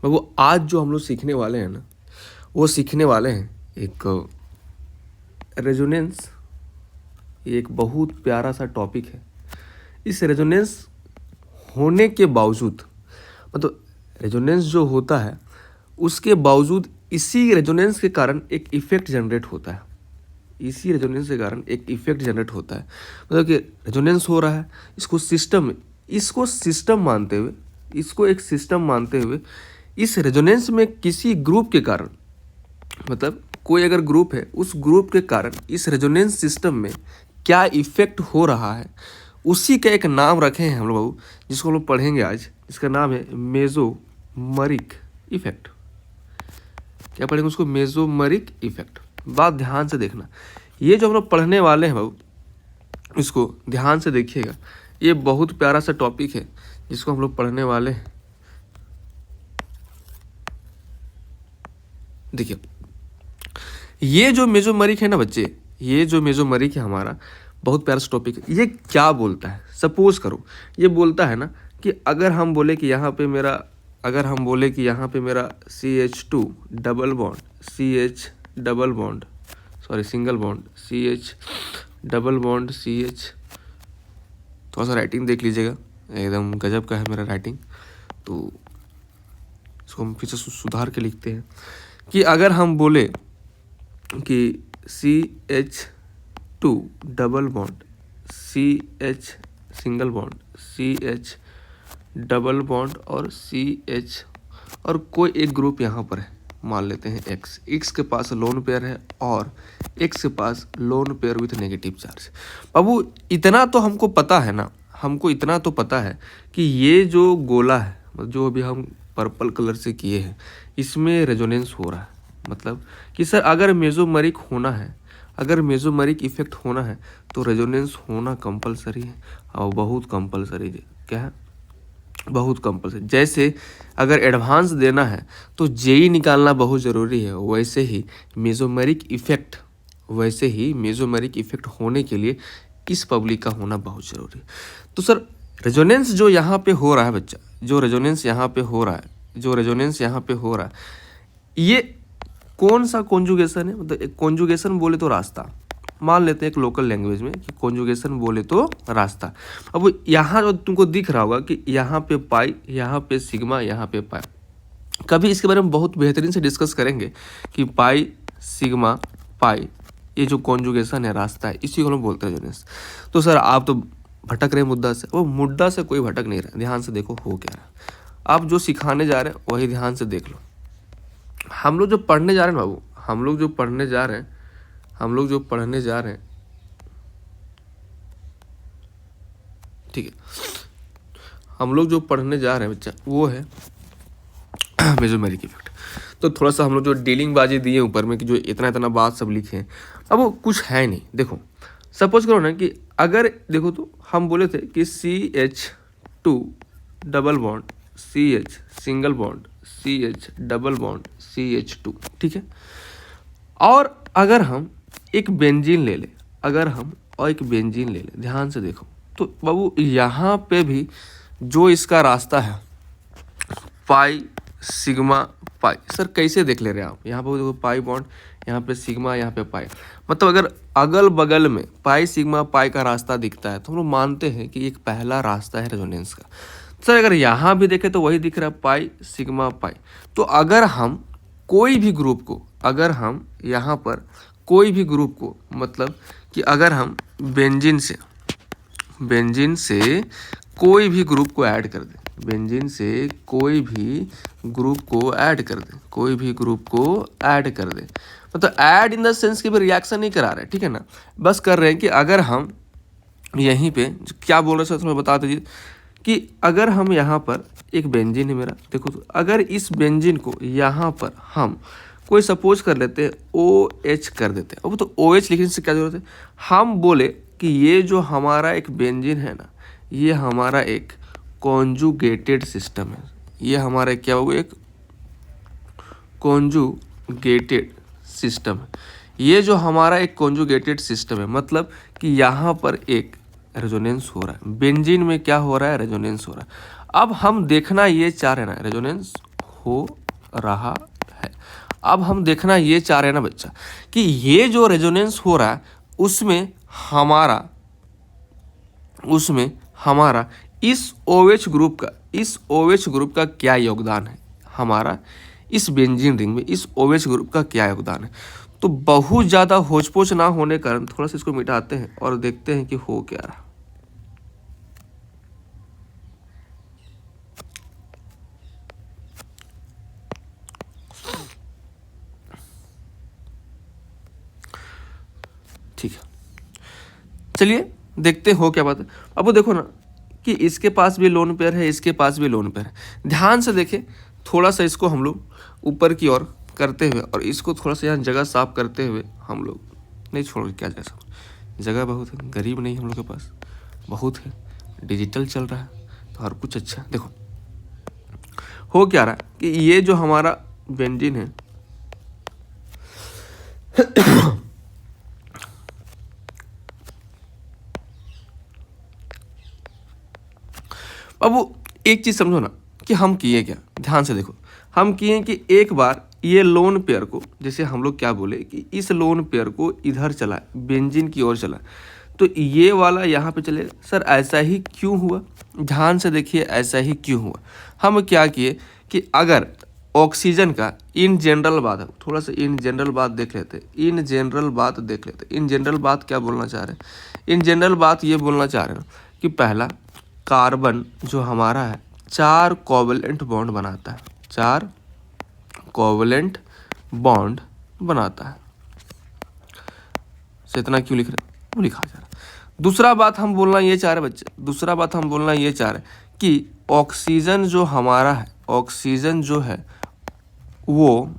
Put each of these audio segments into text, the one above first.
वो आज जो हम लोग सीखने वाले हैं ना, वो सीखने वाले हैं एक रेजोनेंस। ये एक बहुत प्यारा सा टॉपिक है। इस रेजोनेंस होने के बावजूद, मतलब रेजोनेंस जो होता है उसके बावजूद इसी रेजोनेंस के कारण एक इफेक्ट जनरेट होता है। इसी रेजोनेंस के कारण एक इफेक्ट जनरेट होता है। मतलब कि रेजोनेंस हो रहा है, इसको सिस्टम मानते हुए, इसको एक सिस्टम मानते हुए इस रेजोनेंस में किसी ग्रुप के कारण, मतलब कोई अगर ग्रुप है, उस ग्रुप के कारण इस रेजोनेंस सिस्टम में क्या इफेक्ट हो रहा है, उसी का एक नाम रखे हैं हम लोग, जिसको हम लोग पढ़ेंगे आज। इसका नाम है मेसोमेरिक इफेक्ट। क्या पढ़ेंगे उसको? Mesomeric effect. बात ध्यान से देखना, ये जो हम लोग पढ़ने वाले हैं बाबू, इसको ध्यान से देखिएगा। ये बहुत प्यारा सा टॉपिक है जिसको हम लोग पढ़ने वाले हैं। देखिए, ये जो मेसोमेरिक है ना बच्चे, ये जो मेसोमेरिक है हमारा, बहुत प्यारा सा टॉपिक है। ये क्या बोलता है? सपोज करो ये बोलता है ना कि अगर हम बोले कि यहाँ पे मेरा CH2 double bond, CH double bond, sorry single bond, CH double bond, CH, थोड़ा सा राइटिंग देख लीजिएगा, एकदम गजब का है मेरा राइटिंग, तो इसको हम फिर से सुधार के लिखते हैं कि अगर हम बोले कि CH2 double bond, CH single bond, CH double bond और CH, और कोई एक ग्रुप यहाँ पर है, मान लेते हैं X के पास लोन पेयर है और X के पास lone pair with negative charge. बाबू इतना तो हमको पता है ना, हमको इतना तो पता है कि ये जो गोला है, जो अभी हम पर्पल कलर से किए हैं, इसमें रेजोनेंस हो रहा है। मतलब कि सर अगर मेसोमेरिक होना है, अगर मेसोमेरिक इफेक्ट होना है तो रेजोनेंस होना कंपलसरी है, और बहुत कंपलसरी है। क्या है? बहुत कंपलसरी। जैसे अगर एडवांस देना है तो जेई निकालना बहुत ज़रूरी है, वैसे ही मेसोमेरिक इफेक्ट होने के लिए इस पब्लिक का होना बहुत ज़रूरी है। तो सर रेजोनेंस जो यहाँ पे हो रहा है बच्चा, जो रेजोनेंस यहाँ पे हो रहा है, ये कौन सा कॉन्जुगेशन है? मतलब एक कॉन्जुगेशन बोले तो रास्ता, मान लेते हैं एक लोकल लैंग्वेज में कि कॉन्जुगेशन बोले तो रास्ता। अब यहाँ जो तुमको दिख रहा होगा कि यहाँ पे पाई, यहाँ पे सिग्मा, यहाँ पे पाई, कभी इसके बारे में बहुत बेहतरीन से डिस्कस करेंगे कि पाई सिग्मा पाई, ये जो कॉन्जुगेशन है, रास्ता है, इसी को हम बोलते हैं रेजोनेंस। तो सर आप तो भटक रहे हैं मुद्दा से। वो मुद्दा से कोई भटक नहीं रहा, ध्यान से देखो हो क्या रहा है। आप जो सिखाने जा रहे हैं वही ध्यान से देख लो। हम लोग जो पढ़ने जा रहे हैं बाबू, हम लोग जो पढ़ने जा रहे हैं, ठीक है, हम लोग जो पढ़ने जा रहे हैं बच्चा, वो है मेसोमेरिक इफेक्ट। तो थोड़ा सा हम लोग जो डीलिंग बाजी दिए ऊपर में कि जो इतना इतना बात सब लिखे हैं, अब वो कुछ है नहीं। देखो सपोज करो ना कि अगर देखो तो हम बोले थे कि CH2 double bond, CH single bond, CH double bond, CH2, ठीक है। और अगर हम एक बेंजीन ले ले, ध्यान से देखो तो बाबू यहाँ पे भी जो इसका रास्ता है पाई सिग्मा पाई, सर कैसे देख ले रहे हैं आप? यहाँ पे देखो पाई बॉन्ड, यहाँ पे सिग्मा, यहाँ पे पाई, मतलब अगर अगल बगल में पाई सिग्मा पाई का रास्ता दिखता है तो हम लोग मानते हैं कि एक पहला रास्ता है रेजोनेंस का। सर अगर यहाँ भी देखें तो वही दिख रहा है पाई सिग्मा पाई। तो अगर हम कोई भी ग्रुप को, अगर हम यहाँ पर कोई भी ग्रुप को, मतलब कि अगर हम बेंजीन से कोई भी ग्रुप को ऐड कर दें, मतलब ऐड इन द सेंस कि भी रिएक्शन नहीं करा रहे, ठीक है ना, बस कर रहे हैं कि अगर हम यहीं पे क्या बोल रहे थे थोड़ा बता दीजिए कि अगर हम यहाँ पर एक बेंजीन है मेरा, देखो तो अगर इस बेंजीन को यहाँ पर हम कोई सपोज कर लेते हैं OH कर देते हैं। अब तो OH लिखने से क्या जरूरत है? हम बोले कि ये जो हमारा एक बेंजीन है ना, ये हमारा एक कॉन्जुगेटेड सिस्टम है। ये हमारा क्या होगा? एक कॉन्जुगेटेड सिस्टम है। ये जो हमारा एक कॉन्जुगेटेड सिस्टम है, मतलब कि यहाँ पर एक रेजोनेंस हो रहा है। बेंजीन में क्या हो रहा है? रेजोनेंस हो रहा है। अब हम देखना ये चाह रहे हैं ना, रेजोनेंस हो रहा है। अब हम देखना ये चाह रहे हैं ना बच्चा कि ये जो रेजोनेंस हो रहा है उसमें हमारा इस OH ग्रुप का क्या योगदान है, हमारा इस बेंजीन रिंग में इस OH ग्रुप का क्या योगदान है। तो बहुत ज़्यादा होचपोच ना होने के कारण थोड़ा सा इसको मिटाते हैं और देखते हैं कि हो क्या रहा। ठीक है, चलिए देखते हो क्या बात है। अब वो देखो ना कि इसके पास भी लोन पेयर है, इसके पास भी लोन पेयर है। ध्यान से देखें, थोड़ा सा इसको हम लोग ऊपर की ओर करते हुए और इसको थोड़ा सा यहाँ जगह साफ करते हुए हम लोग नहीं छोड़ क्या जाए, सब जगह बहुत है, गरीब नहीं हम लोग के पास, बहुत है, डिजिटल चल रहा है तो हर कुछ अच्छा। देखो हो क्या रहा है कि ये जो हमारा बेंजीन है अब वो एक चीज़ समझो ना कि हम किए क्या, ध्यान से देखो। हम किए कि एक बार ये लोन पेयर को, जैसे हम लोग क्या बोले कि इस लोन पेयर को इधर चला, बेंजीन की ओर चला, तो ये वाला यहाँ पे चले। सर ऐसा ही क्यों हुआ, ध्यान से देखिए ऐसा ही क्यों हुआ। हम क्या किए कि अगर ऑक्सीजन का इन जनरल बात है, थोड़ा सा इन जनरल बात देख लेते, इन जनरल बात क्या बोलना चाह रहे हैं। इन जनरल बात ये बोलना चाह रहे हैं कि पहला कार्बन जो हमारा है 4 कोवलेंट बॉन्ड बनाता है, 4 कोवलेंट बॉन्ड बनाता है। से इतना क्यों लिख रहे, वो लिखा जा रहा। दूसरा बात हम बोलना ये चाह रहे बच्चे, कि ऑक्सीजन जो हमारा है, ऑक्सीजन जो है वो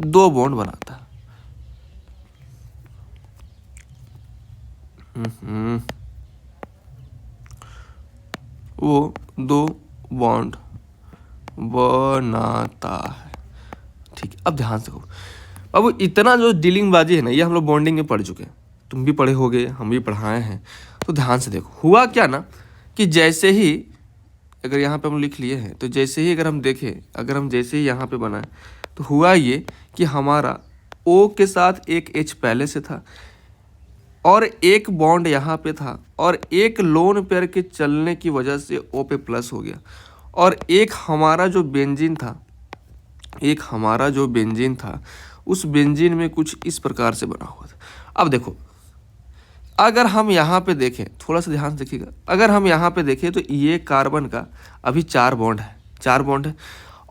2 बॉन्ड बनाता है। वो 2 बॉन्ड बनाता है। ठीक है, अब ध्यान से हो। अब इतना जो डीलिंग बाजी है ना, ये हम लोग बॉन्डिंग में पढ़ चुके हैं, तुम भी पढ़े होगे, हम भी पढ़ाए हैं। तो ध्यान से देखो हुआ क्या ना कि जैसे ही अगर यहाँ पे हम लिख लिए हैं, तो जैसे ही अगर हम देखें, अगर हम जैसे ही यहाँ पे बनाए तो हुआ ये कि हमारा O के साथ एक H पहले से था और एक बॉन्ड यहाँ पे था और एक लोन पेयर के चलने की वजह से O पे प्लस हो गया और एक हमारा जो बेंजीन था उस बेंजीन में कुछ इस प्रकार से बना हुआ था। अब देखो अगर हम यहाँ पे देखें, थोड़ा सा ध्यान से देखिएगा, अगर हम यहाँ पे देखें तो ये कार्बन का अभी 4 बॉन्ड है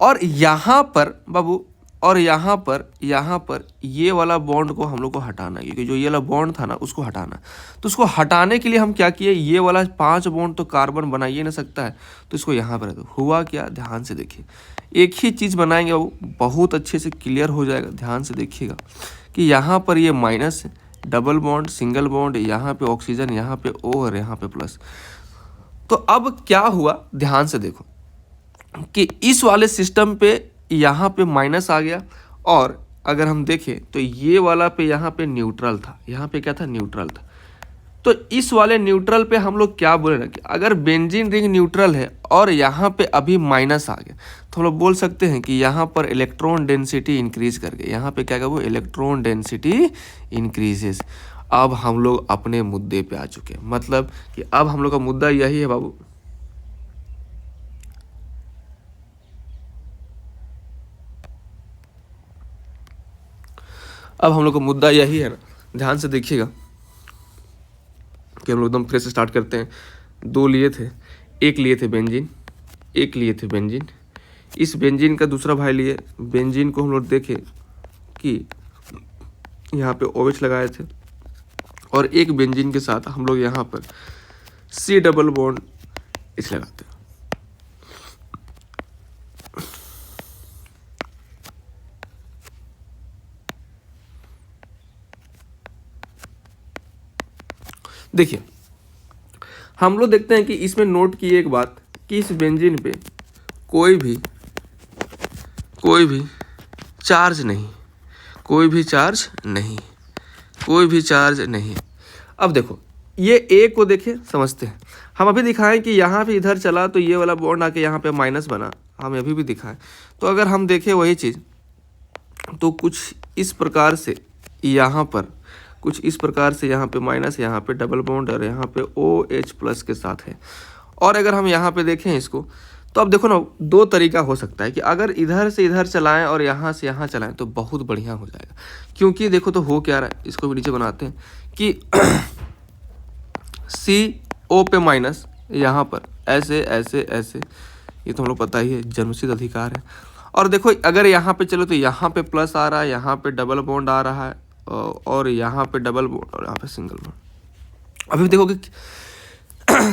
और यहाँ पर बाबू, और यहाँ पर ये वाला बॉन्ड को हम लोग को हटाना है, क्योंकि जो ये वाला बॉन्ड था ना उसको हटाना। तो उसको हटाने के लिए हम क्या किए, ये वाला 5 बॉन्ड तो कार्बन बना ही नहीं सकता है, तो इसको यहाँ पर हुआ क्या, ध्यान से देखिए। एक ही चीज़ बनाएंगे वो बहुत अच्छे से क्लियर हो जाएगा। ध्यान से देखिएगा कि यहाँ पर ये माइनस है, डबल बॉन्ड, सिंगल बॉन्ड, यहाँ पे ऑक्सीजन, यहाँ पे O और यहाँ पे प्लस। तो अब क्या हुआ, ध्यान से देखो कि इस वाले सिस्टम पे यहाँ पे माइनस आ गया और अगर हम देखें तो ये वाला पे यहाँ पे न्यूट्रल था, यहाँ पे क्या था, न्यूट्रल था। तो इस वाले न्यूट्रल पे हम लोग क्या बोले ना कि अगर बेंजीन रिंग न्यूट्रल है और यहाँ पे अभी माइनस आ गया तो हम लोग बोल सकते हैं कि यहाँ पर इलेक्ट्रॉन डेंसिटी इंक्रीज करके, यहाँ पे क्या वो इलेक्ट्रॉन डेंसिटी इंक्रीजेस। अब हम लोग अपने मुद्दे पे आ चुके हैं, मतलब कि अब हम लोग का मुद्दा यही है बाबू, अब हम लोग का मुद्दा यही है ना। ध्यान से देखिएगा कि हम लोग एकदम फ्रेश स्टार्ट करते हैं। 2 लिए थे, एक लिए थे बेंजीन, इस बेंजीन का दूसरा भाई लिए बेंजीन को हम लोग देखे कि यहाँ पे OH लगाए थे और एक बेंजीन के साथ हम लोग यहाँ पर C डबल बॉन्ड इस लगाते हैं। देखिए हम लोग देखते हैं कि इसमें नोट की एक बात कि इस बेंजीन पे कोई भी चार्ज नहीं। अब देखो ये ए को देखें, समझते हैं। हम अभी दिखाएं कि यहाँ पे इधर चला तो ये वाला बॉन्ड आके यहाँ पे माइनस बना, हम अभी भी दिखाएं। तो अगर हम देखें वही चीज़ तो कुछ इस प्रकार से यहाँ पर, कुछ इस प्रकार से यहाँ पे माइनस, यहाँ पे डबल बॉन्ड और यहाँ पे OH प्लस के साथ है। और अगर हम यहाँ पे देखें इसको तो अब देखो ना, दो तरीका हो सकता है कि अगर इधर से इधर चलाएं और यहाँ से यहाँ चलाएं तो बहुत बढ़िया हो जाएगा। क्योंकि देखो तो हो क्या रहा है, इसको भी नीचे बनाते हैं कि CO पे माइनस यहाँ पर ऐसे ऐसे ऐसे, ये तो हम लोग पता ही है, जन्मसिद्ध अधिकार है। और देखो अगर यहाँ पे चलो तो यहाँ पे प्लस आ रहा है, यहाँ पे डबल बॉन्ड आ रहा है और यहाँ पे डबल बॉन्ड और यहाँ पे सिंगल बॉन्ड। अभी देखोगे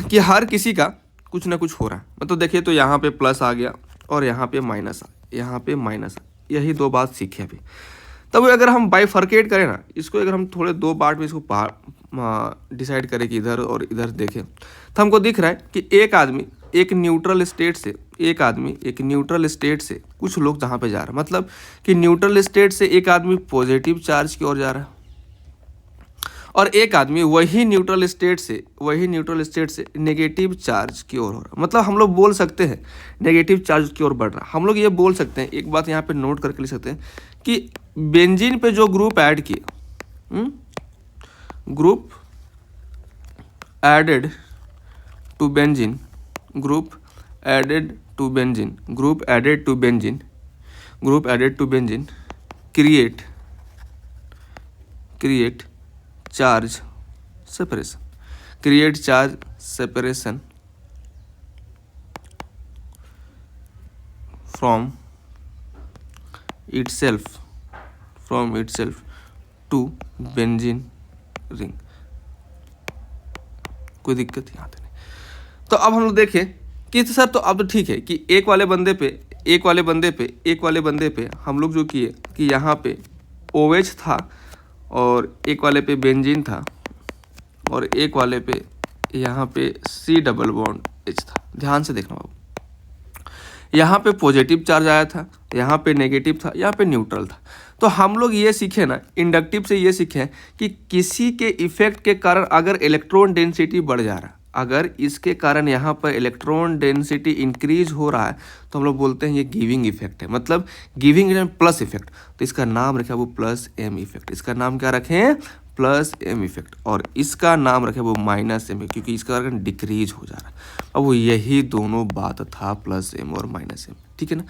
कि हर किसी का कुछ ना कुछ हो रहा है। मतलब देखिए तो यहाँ पे प्लस आ गया और यहाँ पे माइनस आ, यहाँ पे माइनस आ, यही दो बात सीखे अभी। तब अगर हम बाइफर्केट करें ना इसको, अगर हम थोड़े दो पार्ट में इसको डिसाइड करें कि इधर और इधर देखें तो हमको दिख रहा है कि एक आदमी एक न्यूट्रल स्टेट से, एक आदमी एक न्यूट्रल स्टेट से, कुछ लोग जहाँ पे जा रहे हैं, मतलब कि न्यूट्रल स्टेट से एक आदमी पॉजिटिव चार्ज की ओर जा रहा है और एक आदमी वही न्यूट्रल स्टेट से नेगेटिव चार्ज की ओर हो रहा है। मतलब हम लोग बोल सकते हैं नेगेटिव चार्ज की ओर बढ़ रहा है। हम लोग ये बोल सकते हैं, एक बात यहाँ पे नोट करके लिख सकते हैं कि बेंजीन पे जो ग्रुप ऐड किए, group added to benzene, group added to benzene, group added to benzene, group added to benzene create charge separation, create charge separation from itself to benzene ring। कोई दिक्कत यहाँ पे नहीं। तो अब हम लोग देखें कि सर तो अब तो ठीक है कि एक वाले बंदे पे हम लोग जो किए कि यहाँ पे OH था और एक वाले पे बेंजीन था और एक वाले पे यहाँ पे C डबल बॉन्ड H था। ध्यान से देखना बाबू, यहाँ पे पॉजिटिव चार्ज आया था, यहाँ पे नेगेटिव था, यहाँ पे न्यूट्रल था। तो हम लोग ये सीखे ना, इंडक्टिव से ये सीखे कि किसी के इफेक्ट के कारण अगर इलेक्ट्रॉन डेंसिटी बढ़ जा रहा है, अगर इसके कारण यहाँ पर इलेक्ट्रॉन डेंसिटी इंक्रीज हो रहा है तो हम लोग बोलते हैं ये गिविंग इफेक्ट है। मतलब गिविंग प्लस इफेक्ट, तो इसका नाम रखे वो प्लस M इफेक्ट। इसका नाम क्या रखें? Plus M effect. और इसका नाम रखे वो माइनस M, क्योंकि इसका कारण डिक्रीज हो जा रहा है। अब वो यही दोनों बात था, प्लस M और माइनस M, ठीक है ना।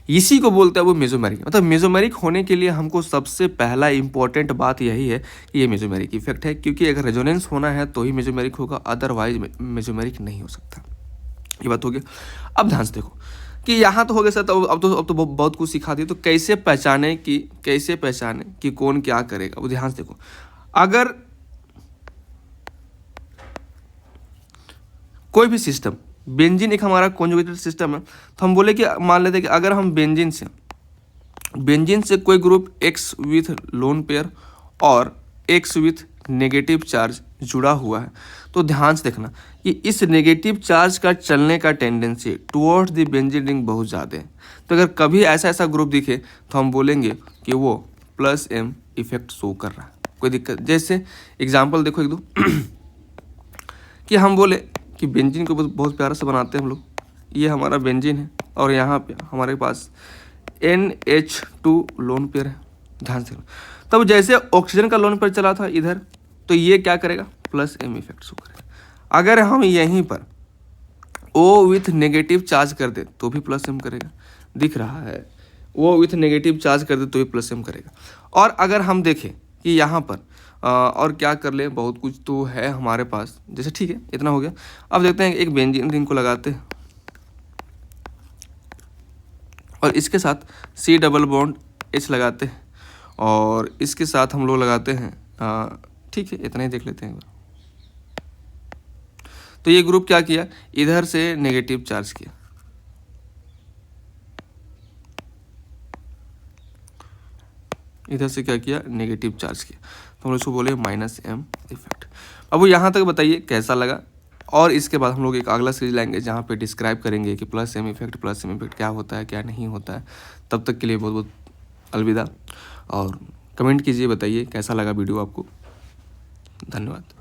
इसी को बोलते हैं वो मेसोमेरिक। मतलब मेसोमेरिक होने के लिए हमको सबसे पहला इंपॉर्टेंट बात यही है कि ये मेसोमेरिक इफेक्ट है, क्योंकि अगर रेजोनेंस होना है तो ही मेसोमेरिक होगा, अदरवाइज मेसोमेरिक नहीं हो सकता। ये बात हो गया। अब ध्यान से देखो कि यहाँ तो हो गया सर, तो अब तो बहुत कुछ सिखा दिया। तो कैसे पहचाने कि कौन क्या करेगा, वो ध्यान से देखो। अगर कोई भी सिस्टम, बेंजीन एक हमारा कॉन्जुगेटेड सिस्टम है, तो हम बोले कि मान लेते हैं कि अगर हम बेंजीन से कोई group X with lone pair और X विथ नेगेटिव चार्ज जुड़ा हुआ है, तो ध्यान से देखना कि इस नेगेटिव चार्ज का चलने का tendency towards the benzene ring बहुत ज़्यादा है। तो अगर कभी ऐसा ग्रुप दिखे तो हम बोलेंगे कि वो प्लस M इफेक्ट शो कर रहा है। कोई दिक्कत? जैसे एग्जांपल देखो एक दो कि हम बोले कि बेंजीन को बहुत प्यारा से बनाते हैं हम लोग। ये हमारा बेंजीन है और यहाँ पे हमारे पास NH2 लोन पेयर है। ध्यान से, तब जैसे ऑक्सीजन का लोन पेयर चला था इधर, तो ये क्या करेगा? प्लस M इफेक्ट शो करेगा। अगर हम यहीं पर O विथ नेगेटिव चार्ज कर दे तो भी प्लस M करेगा, दिख रहा है। O विथ नेगेटिव चार्ज कर दे तो भी प्लस M करेगा। और अगर हम देखें कि यहाँ पर और क्या कर ले, बहुत कुछ तो है हमारे पास। जैसे ठीक है, इतना हो गया। अब देखते हैं एक बेंजीन रिंग को लगाते हैं और इसके साथ C डबल बॉन्ड H लगाते हैं और इसके साथ हम लोग लगाते हैं, ठीक है, इतना ही देख लेते हैं एक बार। तो ये ग्रुप क्या किया? इधर से नेगेटिव चार्ज किया, इधर से क्या किया? नेगेटिव चार्ज किया। तो हम लोग इसको बोले माइनस M इफेक्ट। अब वो यहाँ तक बताइए कैसा लगा। और इसके बाद हम लोग एक अगला सीरीज लाएंगे जहाँ पे डिस्क्राइब करेंगे कि प्लस M इफेक्ट क्या होता है, क्या नहीं होता है। तब तक के लिए बहुत बहुत अलविदा, और कमेंट कीजिए, बताइए कैसा लगा वीडियो आपको। धन्यवाद।